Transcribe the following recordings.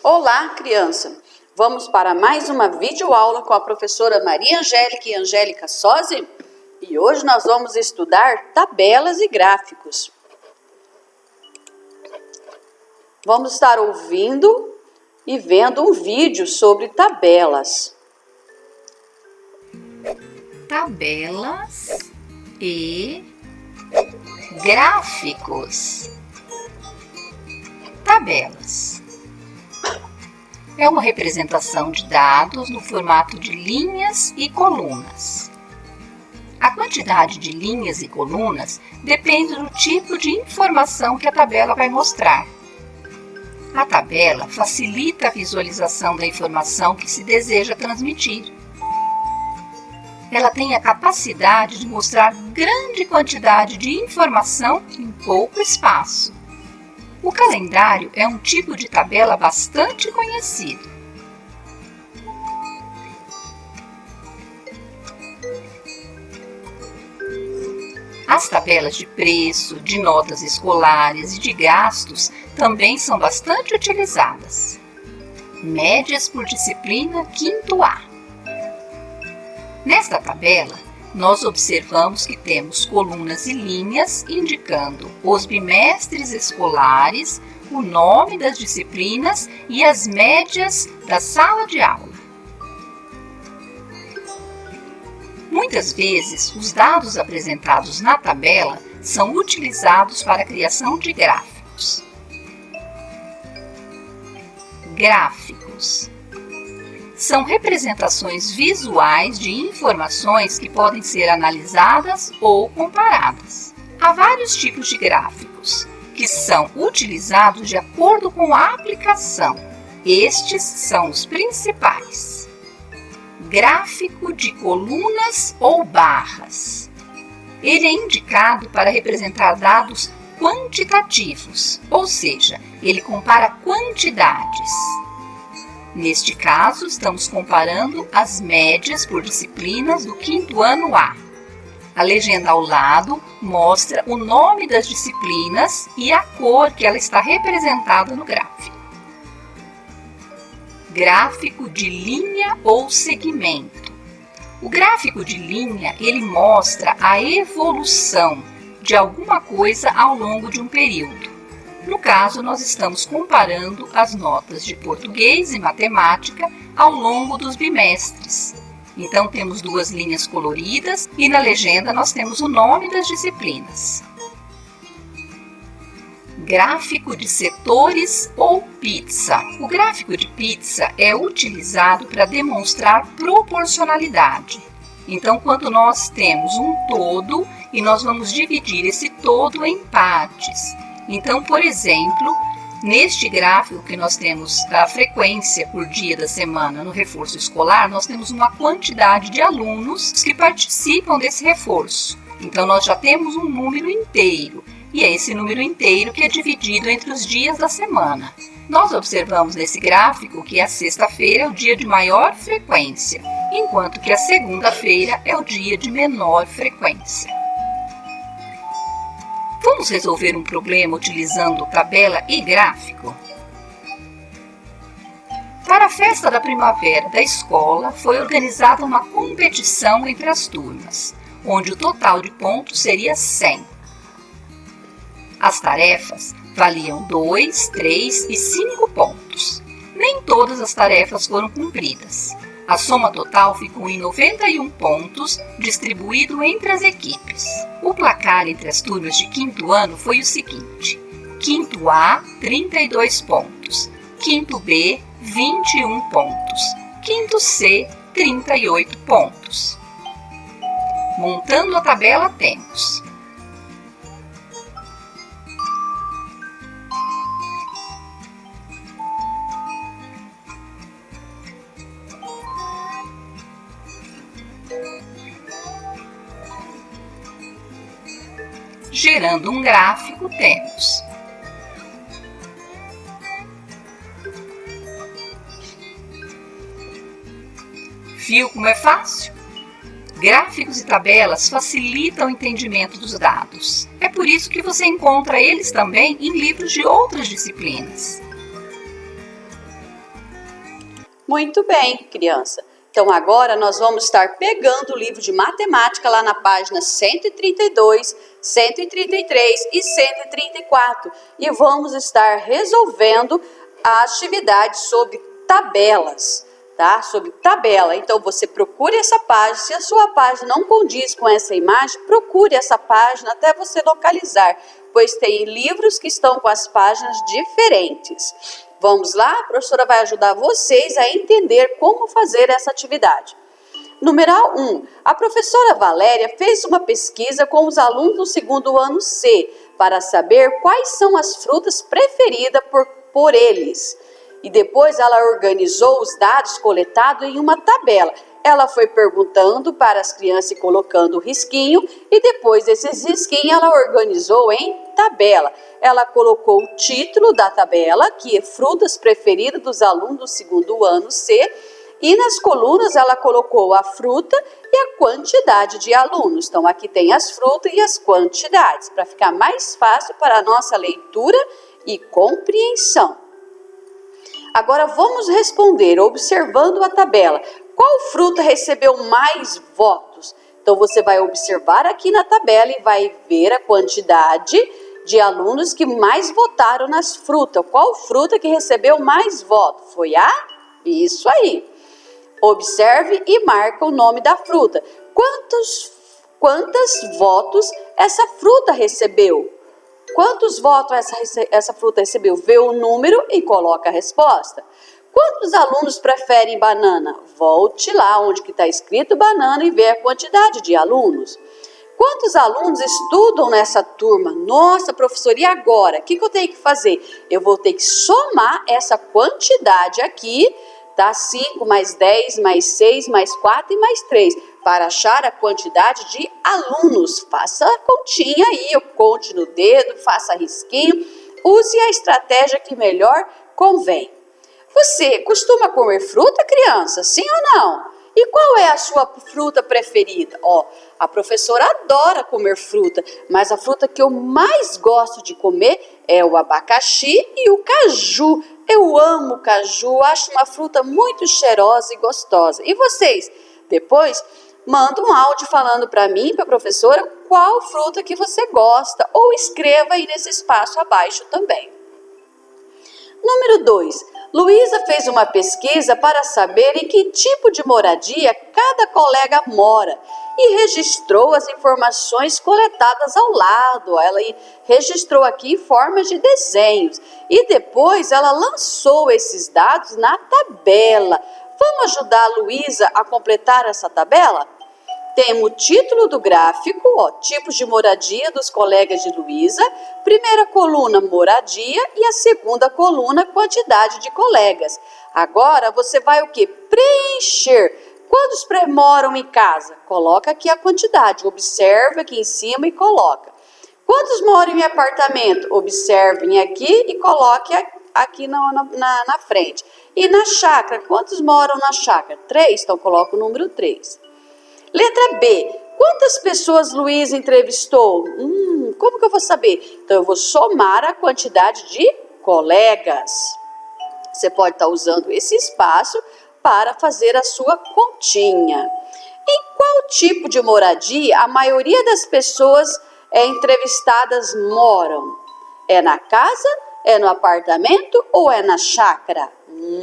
Olá, criança! Vamos para mais uma videoaula com a professora Maria Angélica e Angélica Sozzi? E hoje nós vamos estudar tabelas e gráficos. Vamos estar ouvindo e vendo um vídeo sobre tabelas. Tabelas e gráficos. Tabelas é uma representação de dados no formato de linhas e colunas. A quantidade de linhas e colunas depende do tipo de informação que a tabela vai mostrar. A tabela facilita a visualização da informação que se deseja transmitir. Ela tem a capacidade de mostrar grande quantidade de informação em pouco espaço. O calendário é um tipo de tabela bastante conhecido. As tabelas de preço, de notas escolares e de gastos também são bastante utilizadas. Médias por disciplina 5º A. Nesta tabela, nós observamos que temos colunas e linhas indicando os bimestres escolares, o nome das disciplinas e as médias da sala de aula. Muitas vezes, os dados apresentados na tabela são utilizados para a criação de gráficos. Gráficos são representações visuais de informações que podem ser analisadas ou comparadas. Há vários tipos de gráficos, que são utilizados de acordo com a aplicação. Estes são os principais. Gráfico de colunas ou barras. Ele é indicado para representar dados quantitativos, ou seja, ele compara quantidades. Neste caso, estamos comparando as médias por disciplinas do 5º ano A. A legenda ao lado mostra o nome das disciplinas e a cor que ela está representada no gráfico. Gráfico de linha ou segmento. O gráfico de linha, ele mostra a evolução de alguma coisa ao longo de um período. No caso, nós estamos comparando as notas de português e matemática ao longo dos bimestres. Então, temos duas linhas coloridas e na legenda nós temos o nome das disciplinas. Gráfico de setores ou pizza. O gráfico de pizza é utilizado para demonstrar proporcionalidade. Então, quando nós temos um todo e nós vamos dividir esse todo em partes. Então, por exemplo, neste gráfico que nós temos a frequência por dia da semana no reforço escolar, nós temos uma quantidade de alunos que participam desse reforço. Então, nós já temos um número inteiro, e é esse número inteiro que é dividido entre os dias da semana. Nós observamos nesse gráfico que a sexta-feira é o dia de maior frequência, enquanto que a segunda-feira é o dia de menor frequência. Vamos resolver um problema utilizando tabela e gráfico? Para a festa da primavera da escola, foi organizada uma competição entre as turmas, onde o total de pontos seria 100. As tarefas valiam 2, 3 e 5 pontos. Nem todas as tarefas foram cumpridas. A soma total ficou em 91 pontos, distribuído entre as equipes. O placar entre as turmas de 5º ano foi o seguinte: 5º A, 32 pontos, 5º B, 21 pontos, 5º C, 38 pontos. Montando a tabela, temos gerando um gráfico, temos Viu como é fácil? Gráficos e tabelas facilitam o entendimento dos dados. É por isso que você encontra eles também em livros de outras disciplinas. Muito bem, criança. Então agora nós vamos estar pegando o livro de matemática lá na página 132, 133 e 134 e vamos estar resolvendo a atividade sobre tabelas, tá? Sobre tabela. Então você procure essa página. Se a sua página não condiz com essa imagem, procure essa página até você localizar, pois tem livros que estão com as páginas diferentes. Vamos lá? A professora vai ajudar vocês a entender como fazer essa atividade. Numeral 1. A professora Valéria fez uma pesquisa com os alunos do segundo ano C para saber quais são as frutas preferidas por eles. E depois ela organizou os dados coletados em uma tabela. Ela foi perguntando para as crianças e colocando o risquinho e depois desses risquinhos ela organizou em tabela. Ela colocou o título da tabela, que é frutas preferidas dos alunos do segundo ano C, e nas colunas ela colocou a fruta e a quantidade de alunos. Então aqui tem as frutas e as quantidades, para ficar mais fácil para a nossa leitura e compreensão. Agora vamos responder observando a tabela. Qual fruta recebeu mais votos? Então você vai observar aqui na tabela e vai ver a quantidade de alunos que mais votaram nas frutas. Qual fruta que recebeu mais votos? Foi a? Isso aí. Observe e marca o nome da fruta. Quantos votos essa fruta recebeu? Quantos votos essa fruta recebeu? Vê o número e coloca a resposta. Quantos alunos preferem banana? Volte lá onde está escrito banana e vê a quantidade de alunos. Quantos alunos estudam nessa turma? Nossa, professora, e agora? O que eu tenho que fazer? Eu vou ter que somar essa quantidade aqui, tá? 5 mais 10 mais 6 mais 4 e mais 3, para achar a quantidade de alunos. Faça a continha aí, conte no dedo, faça risquinho, use a estratégia que melhor convém. Você costuma comer fruta, criança? Sim ou não? E qual é a sua fruta preferida? A professora adora comer fruta, mas a fruta que eu mais gosto de comer é o abacaxi e o caju. Eu amo caju, acho uma fruta muito cheirosa e gostosa. E vocês? Depois, manda um áudio falando para mim, para a professora, qual fruta que você gosta, ou escreva aí nesse espaço abaixo também. Número 2. Luísa fez uma pesquisa para saber em que tipo de moradia cada colega mora e registrou as informações coletadas ao lado. Ela registrou aqui em forma de desenhos e depois ela lançou esses dados na tabela. Vamos ajudar a Luísa a completar essa tabela? Temos o título do gráfico, tipos de moradia dos colegas de Luísa, primeira coluna moradia e a segunda coluna quantidade de colegas. Agora você vai o quê? Preencher. Quantos moram em casa? Coloca aqui a quantidade, observe aqui em cima e coloca. Quantos moram em apartamento? Observem aqui e coloque aqui na frente. E na chácara, quantos moram na chácara? 3, então coloca o número 3. Letra B. Quantas pessoas Luísa entrevistou? Como que eu vou saber? Então, eu vou somar a quantidade de colegas. Você pode estar usando esse espaço para fazer a sua continha. Em qual tipo de moradia a maioria das pessoas entrevistadas moram? É na casa, é no apartamento ou é na chácara?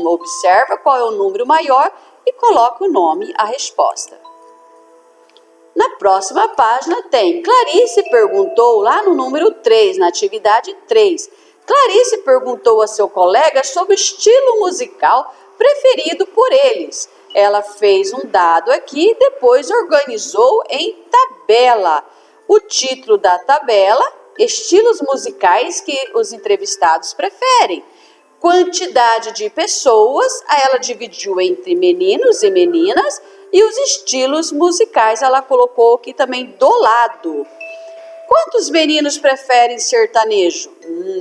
Observa qual é o número maior e coloca o nome, a resposta. Na próxima página tem Clarice perguntou lá no número 3, na atividade 3. Clarice perguntou a seu colega sobre o estilo musical preferido por eles. Ela fez um dado aqui e depois organizou em tabela. O título da tabela, estilos musicais que os entrevistados preferem. Quantidade de pessoas, ela dividiu entre meninos e meninas. E os estilos musicais ela colocou aqui também do lado. Quantos meninos preferem sertanejo?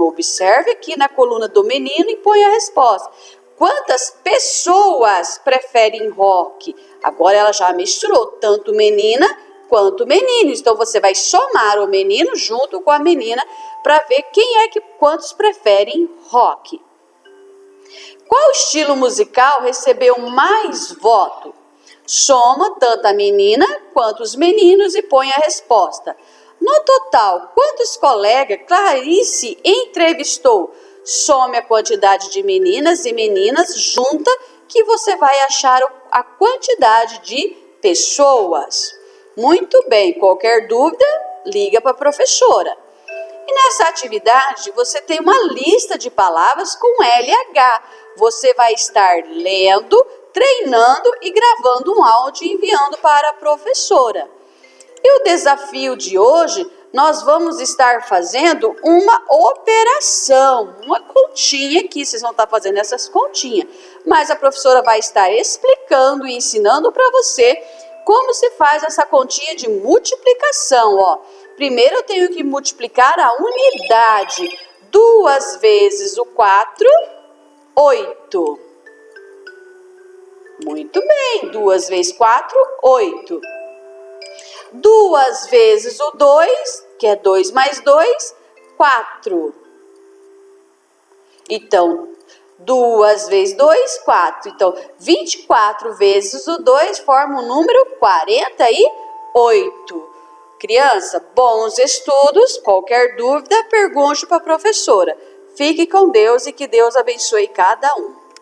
Observe aqui na coluna do menino e põe a resposta. Quantas pessoas preferem rock? Agora ela já misturou tanto menina quanto meninos. Então você vai somar o menino junto com a menina para ver quantos preferem rock. Qual estilo musical recebeu mais voto? Soma tanto a menina quanto os meninos e põe a resposta. No total, quantos colegas Clarice entrevistou? Some a quantidade de meninas e meninas, junta que você vai achar a quantidade de pessoas. Muito bem, qualquer dúvida, liga para a professora. E nessa atividade, você tem uma lista de palavras com LH. Você vai estar lendo, treinando e gravando um áudio e enviando para a professora. E o desafio de hoje, nós vamos estar fazendo uma operação, uma continha aqui, vocês vão estar fazendo essas continhas, mas a professora vai estar explicando e ensinando para você como se faz essa continha de multiplicação, ó. Primeiro eu tenho que multiplicar a unidade. 2 vezes o 4, 8. Muito bem, 2 vezes 4, 8. 2 vezes o 2, que é 2 mais 2, 4. Então, 2 vezes 2, 4. Então, 24 vezes o 2 forma o número 48. Criança, bons estudos. Qualquer dúvida, pergunte para a professora. Fique com Deus e que Deus abençoe cada um.